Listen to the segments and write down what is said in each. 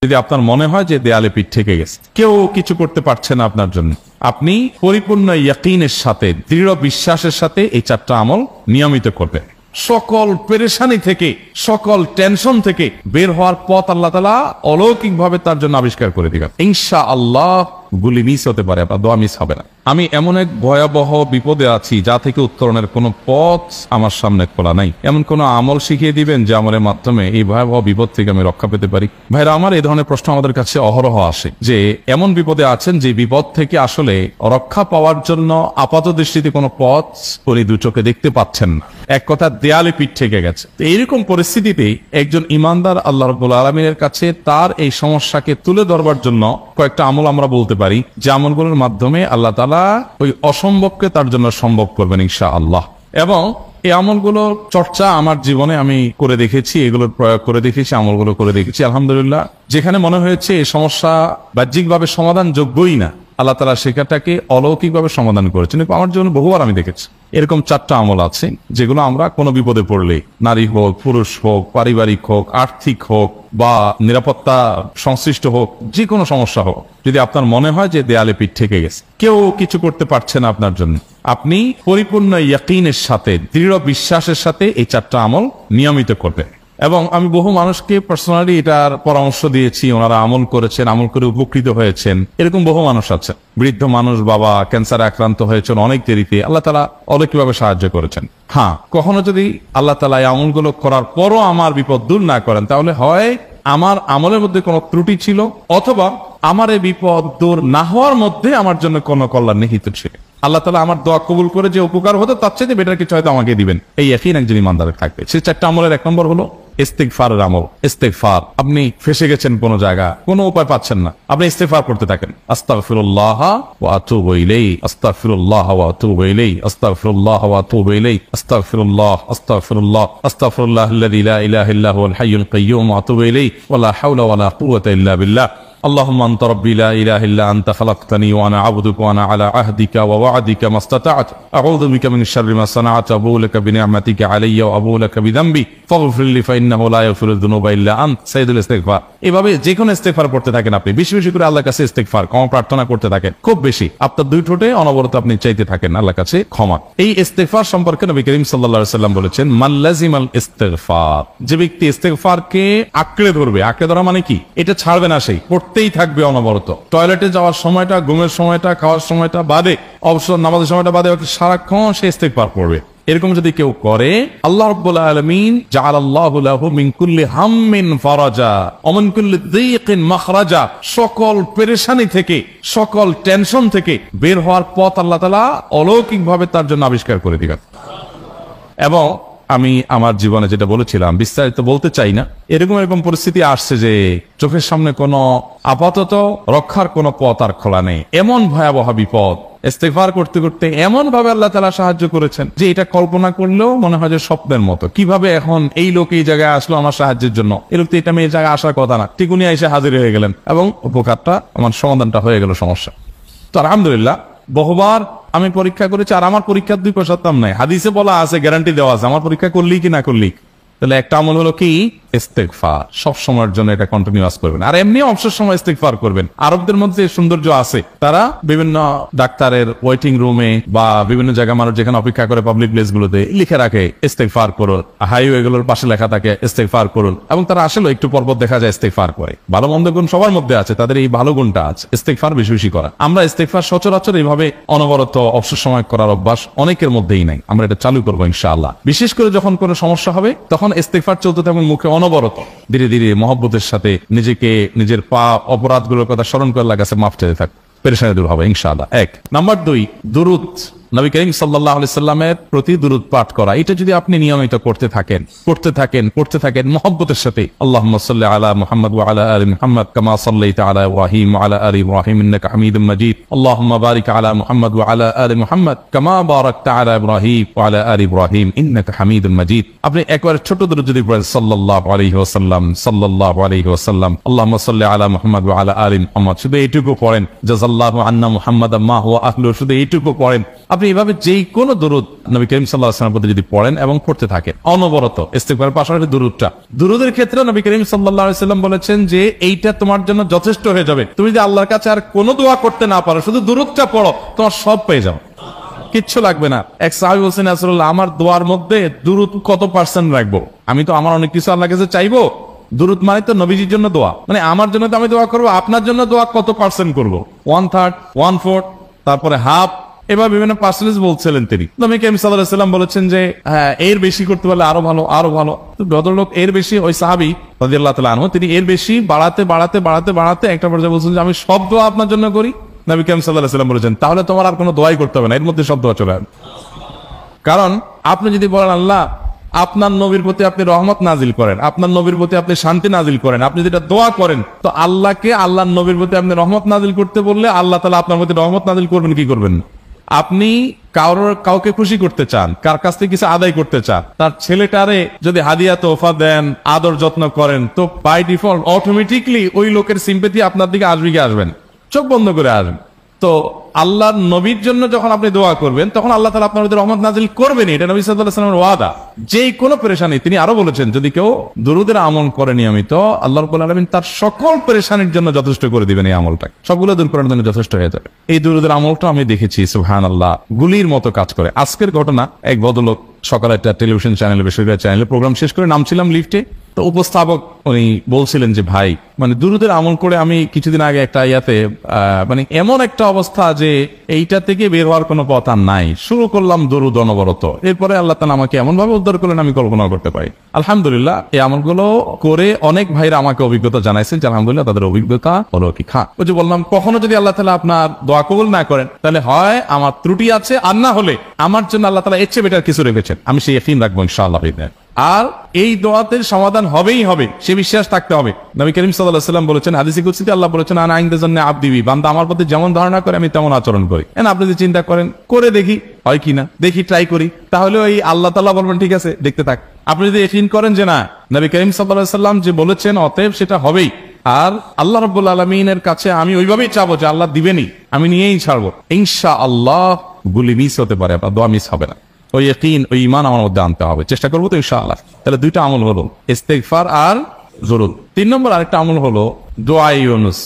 যদি আপনার মনে হয় যে দেয়ালে পিঠ ঠেকে গেছে, কেউ কিছু করতে পারছে না আপনার জন্য, আপনি পরিপূর্ণ ইয়াকিনের সাথে, দৃঢ় বিশ্বাসের সাথে এই 4টা আমল নিয়মিত করবেন। সকল পেরেশানি থেকে, সকল টেনশন থেকে বের হওয়ার পথ আল্লাহ তাআলা অলৌকিকভাবে তার জন্য আবিষ্কার করে দিবেন ইনশাআল্লাহ। গুলি মিস হতে পারে, আপনার দোয়া মিস হবে না। আমি এমন এক ভয়াবহ বিপদে আছি যা থেকে উত্তরণের কোনো পথ আমার সামনে খোলা নাই, এমন কোন আমল শিখিয়ে দিবেন যে আমলের মাধ্যমে এই ভয়াবহ বিপদ থেকে আমি রক্ষা পেতে পারি। ভাইরা আমার, এই ধরনের প্রশ্ন আমাদের কাছে অহরহ আসে যে এমন বিপদে আছেন যে বিপদ থেকে আসলে রক্ষা পাওয়ার জন্য আপাত দৃষ্টিতে কোনো পথ উনি দু চোখে দেখতে পাচ্ছেন না, এক কথা দেয়ালে পিঠ ঠেকে গেছে। এইরকম পরিস্থিতিতে একজন ইমানদার আল্লাহ রাব্বুল আলামিনের কাছে তার এই সমস্যাকে তুলে ধরবার জন্য কয়েকটা আমল আমরা বলতে পারি, যে আমলগুলোর মাধ্যমে আল্লাহ তাআলা ওই অসম্ভবকে তার জন্য সম্ভব করবেন ইনশাআল্লাহ। এবং এই আমলগুলোর চর্চা আমার জীবনে আমি করে দেখেছি, এগুলোর প্রয়োগ করে দেখেছি, আমলগুলো করে দেখেছি। আলহামদুলিল্লাহ, যেখানে মনে হয়েছে এই সমস্যা বাহ্যিকভাবে সমাধান যোগ্যই না, আল্লাহ তাআলা সেটাকে অলৌকিকভাবে সমাধান করেছেন। আমার জীবনে বহুবার আমি দেখেছি এরকম 4টা আমল আছে যেগুলো আমরা কোনো বিপদে পড়লে, নারী হোক, পুরুষ হোক, পারিবারিক হোক, আর্থিক হোক বা নিরাপত্তা সংশ্লিষ্ট হোক, যে কোনো সমস্যা হোক, যদি আপনার মনে হয় যে দেয়ালে পিঠ ঠেকে গেছে, কেউ কিছু করতে পারছে না আপনার জন্য, আপনি পরিপূর্ণ ইয়াকিনের সাথে, দৃঢ় বিশ্বাসের সাথে এই 4টা আমল নিয়মিত করবেন। এবং আমি বহু মানুষকে পার্সোনালি এটার পরামর্শ দিয়েছি, ওনারা আমল করেছেন, আমল করে উপকৃত হয়েছেন। এরকম বহু মানুষ আছে, বৃদ্ধ মানুষ, বাবা ক্যান্সারে আক্রান্ত হয়েছেন অনেক দেরিতে, আল্লাহ তাআলা অলৌকিকভাবে সাহায্য করেছেন। হ্যাঁ, কখনো যদি আল্লাহ তাআলা এই আমলগুলো করার পরও আমার বিপদ দূর না করেন, তাহলে হয় আমার আমলের মধ্যে কোনো ত্রুটি ছিল, অথবা আমার এই বিপদ দূর না হওয়ার মধ্যে আমার জন্য কোনো কল্যাণ নিহিত ছিল। আল্লাহ তাআলা আমার দোয়া কবুল করে যে উপকার হতো তার চাইতে বেটার কিছু হয়তো আমাকে দিবেন, এই ইয়াকিন একজন ইমানদারের থাকবে। সেই 4টা আমলের 1 নম্বর হলো ইস্তিগফারের আমল। ইস্তিগফার, আপনি ফেসে গেছেন কোন জায়গা, কোনো উপায় পাচ্ছেন না, আপনি ইস্তিগফার করতে থাকেন। আস্তাগফিরুল্লাহ ওয়া আতুবু ইলাইহি, আস্তাগফিরুল্লাহ ওয়া আতুবু ইলাইহি, আস্তাগফিরুল্লাহ ওয়া আতুবু ইলাইহি, আস্তাগফিরুল্লাহ, আস্তাগফিরুল্লাহ, আস্তাগফিরুল্লাহাল্লাযী লা ইলাহা ইল্লা হুয়াল হাইয়ুল কাইয়্যুম ওয়া আতুবু ইলাইহি ওয়া লা হাওলা ওয়া লা কুওয়াতা ইল্লা বিল্লাহ। اللهم انت ربي لا اله الا انت خلقتني وانا عبدك وانا على عهدك ووعدك ما استطعت اعوذ بك من شر ما صنعت ابو لك بنعمتك علي وابو لك بذنبي فاغفر لي فانه لا يغفر الذنوب الا انت سيدুল ইস্তিগফার। এভাবে যে কোনো ইস্তিগফার করতে থাকেন, আপনি বেশি বেশি করে আল্লাহর কাছে ইস্তিগফার, ক্ষমা প্রার্থনা করতে থাকেন, খুব বেশি আপনার 2 ঠোঁটে অনবরত আপনি চাইতে থাকেন আল্লাহর কাছে ক্ষমা। এই ইস্তিগফার সম্পর্কে নবী করিম সাল্লাল্লাহু আলাইহি ওয়াসাল্লাম বলেছেন, মান লাজিমাল ইস্তিগফার, যে ব্যক্তি ইস্তিগফারকে আঁকড়ে ধরবে, আঁকড়ে ধরা মানে কি, এটা ছাড়বে না, সেই পড়তেই থাকবে অনবরত। টয়লেটে যাওয়ার সময়টা, ঘুমের সময়টা, খাওয়ার সময়টা বাদে, অবসর নামাজের সময়টা বাদে সারাক্ষণ সে ইস্তিগফার করবে। এরকম যদি কেউ করে, আল্লাহ রাব্বুল আলামিন জাআলাল্লাহু লাহু মিন কুল্লি হাম্মিন ফারাজা ওয়া মিন কুল্লি যিকিন মাখরাজা, সকল পেরেশানি থেকে, সকল টেনশন থেকে বের হওয়ার পথ আল্লাহ তাআলা অলৌকিকভাবে তার জন্য আবিষ্কার করে দিবেন। এবং আমি আমার জীবনে যেটা বলেছিলাম, বিস্তারিত বলতে চাই না, এরকম পরিস্থিতি আসছে যে চোখের সামনে কোনো আপাতত রক্ষার কোনো পথ আর খোলা নেই, এমন ভয়াবহ বিপদ। ইস্তিগফার করতে করতে এমন ভাবে আল্লাহ তাআলা সাহায্য করেছেন যে এটা কল্পনা করলেও মনে হয় যে স্বপ্নের মতো। কিভাবে এখন এই লোক এই জায়গায় আসলো আমার সাহায্যের জন্য, এই লোক তো এটা এই জায়গায় আসার কথা না, ঠিক উনি এসে হাজির হয়ে গেলেন এবং উপকারটা, আমার সমাধানটা হয়ে গেল সমস্যা। তো আলহামদুলিল্লাহ, বহুবার আমি পরীক্ষা করেছি, আর আমার পরীক্ষার 2 পয়সার দাম নাই। হাদিসে বলা আছে, গ্যারান্টি দেওয়া আছে, আমার পরীক্ষা করলি কি না করলি। তাহলে একটা আমল হলো কি, ইস্তিগফার। সব সময়ের জন্য এটা কন্টিনিউয়াস করবেন, আর এমনি অবসর সময় ইস্তিগফার করবেন। আরবদের মধ্যে সৌন্দর্য আছে, তারা বিভিন্ন ডাক্তারের ওয়েটিং রুমে বা বিভিন্ন জায়গায় মানুষ যেখানে অপেক্ষা করে পাবলিক প্লেস গুলোতে লিখে রাখে ইস্তিগফার করুন, হাইওয়ে গুলোর পাশে লেখা থাকে ইস্তিগফার করুন, এবং তারা আসলে একটু পরপর দেখা যায় ইস্তিগফার করে। ভালো মন্দ গুণ সবার মধ্যে আছে, তাদের এই ভালো গুণটা আছে, ইস্তিগফার বেশি বেশি করা। আমরা ইস্তিগফার সচরাচর এইভাবে অনবরত অবসর সময় করার অভ্যাস অনেকের মধ্যেই নাই, আমরা এটা চালু করবো ইনশাআল্লাহ। বিশেষ করে যখন কোনো সমস্যা হবে তখন ইস্তিগফার চলতে থাকুন মুখে অনবরত, ধীরে ধীরে মহব্বতের সাথে নিজেকে, নিজের পাপ অপরাধগুলোর কথা স্মরণ করে আল্লাহর কাছে মাফ চাইতে থাক, পেরেশানি দূর হবে ইনশাআল্লাহ। 1 নাম্বার 2, দুরূদ, নবী করিম সাল্লাল্লাহু আলাইহি সাল্লামের প্রতি দুরূদ পাঠ করা। এটা যদি আপনি নিয়মিত করতে থাকেন মহব্বতের সাথে, আল্লাহুম্মা সাল্লি আলা মুহাম্মাদ ওয়া আলা আলি মুহাম্মাদ কামা সাল্লাইতা আলা ইব্রাহিম ওয়া আলা আলি ইব্রাহিম ইন্নাকা হামিদুম মাজিদ, আল্লাহুম্মা বারিক আলা মুহাম্মাদ ওয়া আলা আলি মুহাম্মাদ কামা বারাকতা আলা ইব্রাহিম ওয়া আলা আলি ইব্রাহিম ইন্নাকা হামিদুম মাজিদ। আপনি একবার ছোট দুরূদ যদি পড়েন, সাল্লাল্লাহু আলাইহি ওয়াসাল্লাম, সাল্লাল্লাহু আলাইহি ওয়াসাল্লাম, আল্লাহুম্মা সাল্লি আলা মুহাম্মাদ ওয়া আলা আলি মুহাম্মাদ, শুধু এইটুকু পড়েন। জাযাল্লাহু আন্না মুহাম্মাদাম মা হুয়া আহলু, শুধু এইটুকু পড়েন। আপনি এভাবে যেই কোনো দুরুদ নবী করিম সাল্লাল্লাহু আলাইহি ওয়াসাল্লামের প্রতি যদি পড়েন এবং পড়তে থাকেন অনবরত, ইস্তিগফারের পাশাপাশি দুরুদের ক্ষেত্রে নবী করিম সাল্লাল্লাহু আলাইহি ওয়াসাল্লাম বলেছেন যে এইটা তোমার জন্য যথেষ্ট হয়ে যাবে। তুমি যদি আল্লাহর কাছে আর কোনো দোয়া করতে না পারো, শুধু দুরুদটা পড়ো, তোমার সব পেয়ে যাও, কিচ্ছু লাগবে না। এক সাহাবী বলছেন, রাসূলুল্লাহ, আমার দোয়ার মধ্যে দুরুদ কত পার্সেন্ট রাখবো? আমি তো আমার অনেক কিছু আল্লাহর কাছে চাইবো। দুরুদ মানে তো নবীজির জন্য দোয়া, মানে আমার জন্য তো আমি দোয়া করবো, আপনার জন্য দোয়া কত পার্সেন্ট করবো? 1/3, 1/4, তারপরে হাফ, এবার বিভিন্ন পার্সেন্টেজ বলছিলেন তিনি। নবী করিম সাল্লাল্লাহু আলাইহি ওয়াসাল্লাম বলেছেন যে হ্যাঁ, এর বেশি করতে পারলে আরো ভালো, আরো ভালো। তো ভদ্রলোক এর বেশি, ওই সাহাবী রাদিয়াল্লাহু তাআলা আনহু, তিনি এর বেশি বাড়াতে একটা পর্যায়ে বলছেন যে আমি সব দোয়া আপনার জন্য করি। নবী করিম সাল্লাল্লাহু আলাইহি ওয়াসাল্লাম বলেছেন তাহলে তোমার আর কোনো দোয়াই করতে হবে না, এর মধ্যে সব দোয়া চলে আসবে। কারণ আপনি যদি বলেন আল্লাহ আপনার নবীর প্রতি আপনি রহমত নাজিল করেন, আপনার নবীর প্রতি আপনি শান্তি নাজিল করেন, আপনি যেটা দোয়া করেন, তো আল্লাহকে আল্লাহর নবীর প্রতি আপনি রহমত নাজিল করতে বললে আল্লাহ তাআলা আপনার প্রতি রহমত নাজিল করবেন কি করবেন? আপনি কাউকে খুশি করতে চান, কার কাছ থেকে কিছু আদায় করতে চান, তার ছেলেটারে যদি হাদিয়া তোফা দেন, আদর যত্ন করেন, তো বাই ডিফল্ট অটোমেটিকলি ওই লোকের সিম্পেথি আপনার দিকে আসবে কি আসবেন? চোখ বন্ধ করে আসবেন। তো আল্লাহর নবীর জন্য যখন আপনি দোয়া করবেন, তখন আল্লাহ তাআলা আপনার মধ্যে রহমত নাজিল করবেন। এটা নবী সাল্লাল্লাহু আলাইহি ওয়াসাল্লামের ওয়াদা। যেই কোনো পেরেশানি, তিনি আরো বলেছেন যদি কেউ দুরুদের আমল করে নিয়মিত, আল্লাহ রাব্বুল আলামিন তার সকল পেরেশানির জন্য যথেষ্ট করে দিবেন। এই আমলটা সবগুলো দূর করার জন্য যথেষ্ট হয়ে যাবে। এই দুরুদের আমলটা আমি দেখেছি সুবহানাল্লাহ গুলির মতো কাজ করে। আজকের ঘটনা, এক ভদ্রলোক সকালে একটা টেলিভিশন চ্যানেলে, বেসরকারি চ্যানেলে প্রোগ্রাম শেষ করে নামছিলাম লিফটে, তো উপস্থাপক উনি বলছিলেন যে ভাই, মানে দুরুদের আমল করে আমি কিছুদিন আগে একটা ইয়াতে মানে এমন একটা অবস্থা যে এইটা থেকে বের হওয়ার কোনো পথ আর নাই, শুরু করলাম দুরুদ অনবরত, এরপরে আল্লাহ তাআলা আমাকে এমন ভাবে উদ্ধার করলেন আমি কল্পনা করতে পারি। আলহামদুলিল্লাহ, এই আমলগুলো করে অনেক ভাইরা আমাকে অভিজ্ঞতা জানাইছেন যে আলহামদুলিল্লাহ তাদের অভিজ্ঞতা হলো কি খা। ওই যে বললাম, কখনো যদি আল্লাহ তাআলা আপনার দোয়া কবুল না করেন, তাহলে হয় আমার ত্রুটি আছে, আর না হলে আমার জন্য আল্লাহ তাআলা এর চেয়ে বেটার কিছু রেখেছেন, আমি সেই ইয়াকিন রাখবো ইনশাআল্লাহ। আর এই দোয়াতের সমাধান হবেই হবে, সে বিশ্বাস থাকতে হবে। নবী করিম সাল্লাল্লাহু আলাইহি ওয়াসাল্লাম বলেছেন, হাদিসে কুদসিতে আল্লাহ বলেছেন, আনা ইনদা জান্নি আবদি বি, বান্দা আমার প্রতি যেমন ধারণা করে আমি তেমন আচরণ করি। আপনি যদি চিন্তা করেন, করে দেখি হয় কিনা, দেখি ট্রাই করি, তাহলে ওই আল্লাহ তাআলা বলবেন ঠিক আছে দেখতে থাক। আপনি যদি ইয়াকিন করেন যে না, নবী করিম সাল্লাল্লাহু আলাইহি ওয়াসাল্লাম যে বলেছেন, অতএব সেটা হবেই, আর আল্লাহ রাব্বুল আলামিনের কাছে আমি ওইভাবেই চাবো যে আল্লাহ দিবেনই, আমি নিয়েই ছাড়বো, ইনশাআল্লাহ গুলি মিস হতে পারে, আপনার দোয়া মিস হবে না। ওই ইয়াকিন, ওই ঈমান আমার মধ্যে আনতে হবে, চেষ্টা করবো তো ইনশাআল্লাহ। তাহলে দুইটা আমল হলো, ইস্তিগফার আর দুরুদ। 3 নম্বর আরেকটা আমল হলো দোয়া ইউনুস।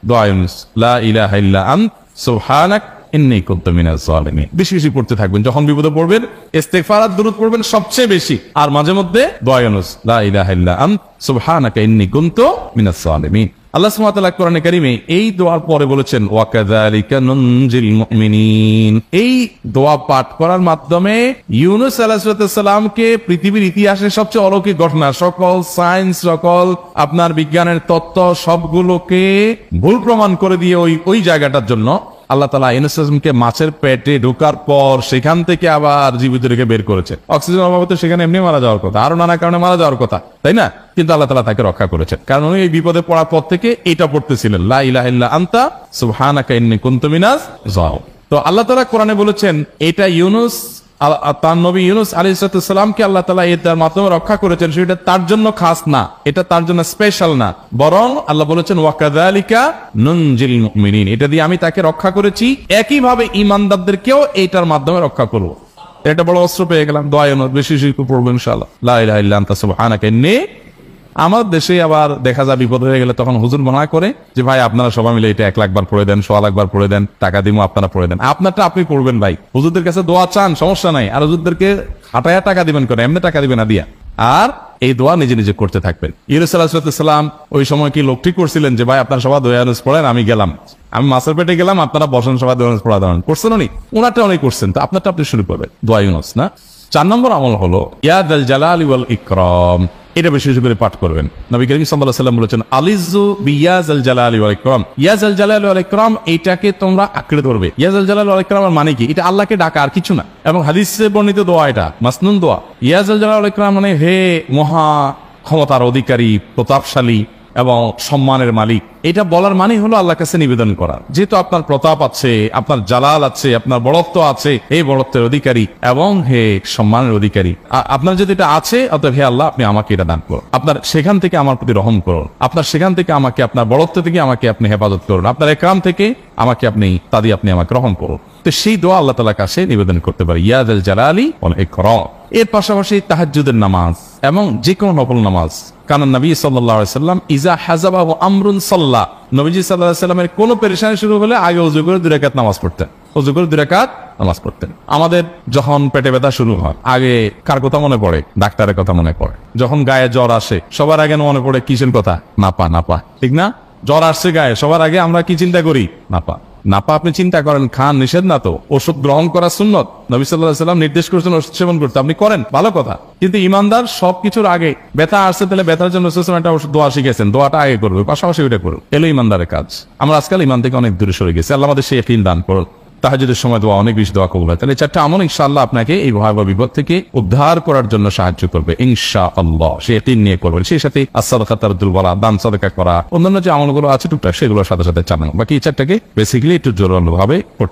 দোয়া ইউনুস, লা ইলাহা ইল্লা আনত সুবহানাক ইন্নী কুনতু মিনাজ জালিমিন। বেশি বেশি পড়তে থাকবেন, যখন বিপদে পড়বেন ইস্তিগফার আর দুরুদ পড়বেন সবচেয়ে বেশি, আর মাঝে মধ্যে দোয়া ইউনুস, লা ইলাহা ইল্লা আনত সুবহানাকা ইন্নী কুনতু মিনাজ জালিমিন। আল্লাহ সুবহানাহু ওয়া তাআলা কোরআনে কারীমে এই দোয়ার পরে বলেছেন, ওয়া কাযালিকা নুনজিল মুমিনিন। এই দোয়া পাঠ করার মাধ্যমে ইউনুস আলাইহিস সালামকে পৃথিবীর ইতিহাসের সবচেয়ে অলৌকিক ঘটনা, সকল সায়েন্স, সকল আপনার বিজ্ঞানের তত্ত্ব সবগুলোকে ভুল প্রমাণ করে দিয়ে ওই জায়গাটার জন্য আল্লাহ তাআলা ইউনুস আলাইহিসকে মাছের পেটে ঢোকার পর সেখান থেকে আবার জীবিত রেখে বের করেছে। অক্সিজেন অভাবে সেখানে এমনি মারা যাওয়ার কথা, আরো নানা কারণে মারা যাওয়ার কথা, তাই না? কিন্তু আল্লাহ তাআলা তাকে রক্ষা করেছেন, কারণ উনি এই বিপদে পড়ার পর থেকে এটা পড়তেছিলেন, লা ইলাহা ইল্লা আনতা সুবহানাকা ইন্নী কুনতু মিনাজ জালিমিন। তো আল্লাহ তাআলা কোরআনে বলেছেন, এটা ইউনুস, তার নবী ইউনুস আলাইহিস সালামকে আল্লাহ তাআলা এটার মাধ্যমে রক্ষা করেছেন, সেটা তার জন্য খাস না, এটা তার জন্য স্পেশাল না, বরং আল্লাহ বলেছেন ওয়া কাযালিকা নুনজিল মুমিনিন, এটা দিয়ে আমি তাকে রক্ষা করেছি, একইভাবে ঈমানদারদেরকেও এটার মাধ্যমে রক্ষা করব। এটা বড় অস্ত্র পেয়ে গেলাম। দোয়া ইউনুস বেশি বেশি পড়বো ইনশাআল্লাহ, লা ইলাহা ইল্লা আনতা সুবহানাকা ইন্নী। আমার দেশে আবার দেখা যায় বিপদ হয়ে গেলে তখন হুজুর মনে করে যে ভাই আপনারা সবাই মিলে এটা 1 লাখ বার পড়ে দেন, 100 লাখ বার পড়ে দেন, টাকা দিমু আপনারা পড়ে দেন। আপনারটা আপনি পড়বেন ভাই, হুজুরদের কাছে দোয়া চান সমস্যা নাই, আর হুজুরদেরকে হাঁটায়া টাকা দিবেন করে, এমনি টাকা দিবেন না দিয়া। আর এই দোয়া নিজে নিজে করতে থাকবেন। ইউনুস আলাইহিস সালাম ওই সময় কি লোক ঠিক করছিলেন যে ভাই আপনারা সবাই দোয়া ইউনুস পড়েন, আমি গেলাম, আমি মাছের পেটে গেলাম, আপনারা বসেন সবাই দোয়া ইউনুস পড়া দেন, করছেন উনি? ওনারটা উনি করছেন, তো আপনারটা আপনি শুরু করবেন, দোয়া ইউনুস না। 4 নম্বর আমল হলো ইয়া যাল জালালি ওয়াল ইকরাম। এটা বেশি বেশি করে পাঠ করবেন। নবী করিম সাল্লাল্লাহু আলাইহি ওয়াসাল্লাম বলেছেন, আলিজু বিয়া যাল জালালি ওয়াল ইকরাম। ইয়া যাল জালালি ওয়াল ইকরাম, এইটাকে তোমরা আঁকড়ে ধরবে। ইয়া যাল জালালি ওয়াল ইকরাম মানে কি? এটা আল্লাহকে ডাকা, আর কিছু না। এবং হাদিসে বর্ণিত দোয়া, এটা মাসনুন দোয়া। ইয়া যাল জালালি ওয়াল ইকরাম মানে হে মহা ক্ষমতার অধিকারী, প্রতাপশালী এবং সম্মানের মালিক। এটা বলার মানে হলো আল্লাহর কাছে নিবেদন করা, যেহেতু আপনার প্রতাপ আছে, আপনার জালাল আছে, আপনার বড়ত্ব আছে, এই বড়ত্বের অধিকারী এবং হে সম্মানের অধিকারী, আপনার যদি এটা আছে, অতএব হে আল্লাহ আপনি আমাকে এটা দান করুন, আপনার সেখান থেকে আমার প্রতি রহম করুন, আপনার সেখান থেকে আমাকে, আপনার বড়ত্ব থেকে আমাকে আপনি হেফাজত করুন, আপনার একরাম থেকে আমাকে আপনি, তা দিয়ে আপনি আমাকে রহম করুন। তো সেই দোয়া আল্লাহ তাআলার কাছে নিবেদন করতে পারি, ইয়া যাল জালালি ওয়াল ইকরাম। এর পাশাপাশি তাহাজ্জুদের নামাজ এবং যে কোনো নফল নামাজ, কারণ নবী সাল্লাল্লাহু আলাইহি সাল্লাম ইজা হাযাবাহু আমরুন সাল্লা, নবীজি সাল্লাল্লাহু আলাইহি সাল্লামের কোন পেরেশানি শুরু হলে আগে ওযু করে 2 রাকাত নামাজ পড়তেন, ওযু করে 2 রাকাত নামাজ পড়তেন। আমাদের যখন পেটে ব্যথা শুরু হয় আগে কার কথা মনে পড়ে? ডাক্তারের কথা মনে পড়ে। যখন গায়ে জ্বর আসে সবার আগে মনে পড়ে কিসের কথা? নাপা, নাপা, ঠিক না? জ্বর আসছে গায়ে, সবার আগে আমরা কি চিন্তা করি? নাপা। নাপা আপনি চিন্তা করেন, খান, নিষেধ না তো, ওষুধ গ্রহণ করা সুন্নত, নবী সাল্লাল্লাহু আলাইহি সাল্লাম নির্দেশ করেছেন ওষুধ সেবন করতে, আপনি করেন, ভালো কথা। কিন্তু ইমানদার সবকিছুর আগে ব্যথা আসছে, তাহলে ব্যথার জন্য একটা ওষুধ দোয়া শিখেছেন, দোয়াটা আগে করবে, পাশাপাশি ওইটা করুন, এলো ইমানদারের কাজ। আমরা আজকাল ইমান থেকে অনেক দূরে সরে গেছি। আল্লাহ আমাদের সেই ইয়াকিন দান করুন। তাহাজ্জুদের সময় দোয়া অনেক বেশি দোয়া কবুল হয়। তাহলে 4টা আমল ইনশাআল্লাহ আপনাকে এই ভয়াবহ বিপদ থেকে উদ্ধার করার জন্য সাহায্য করবে ইনশাআল্লাহ। সে ইয়াকিন নিয়ে করবেন। সেই সাথে as-সাদাকা তারদুল বালা, দান সাদাকা করা, অন্যান্য যে আমলগুলো আছে টুকটাক সেগুলোর সাথে সাথে চালানো। বাকি এই 4টাকে বেসিক্যালি একটু জোরালোভাবে করতে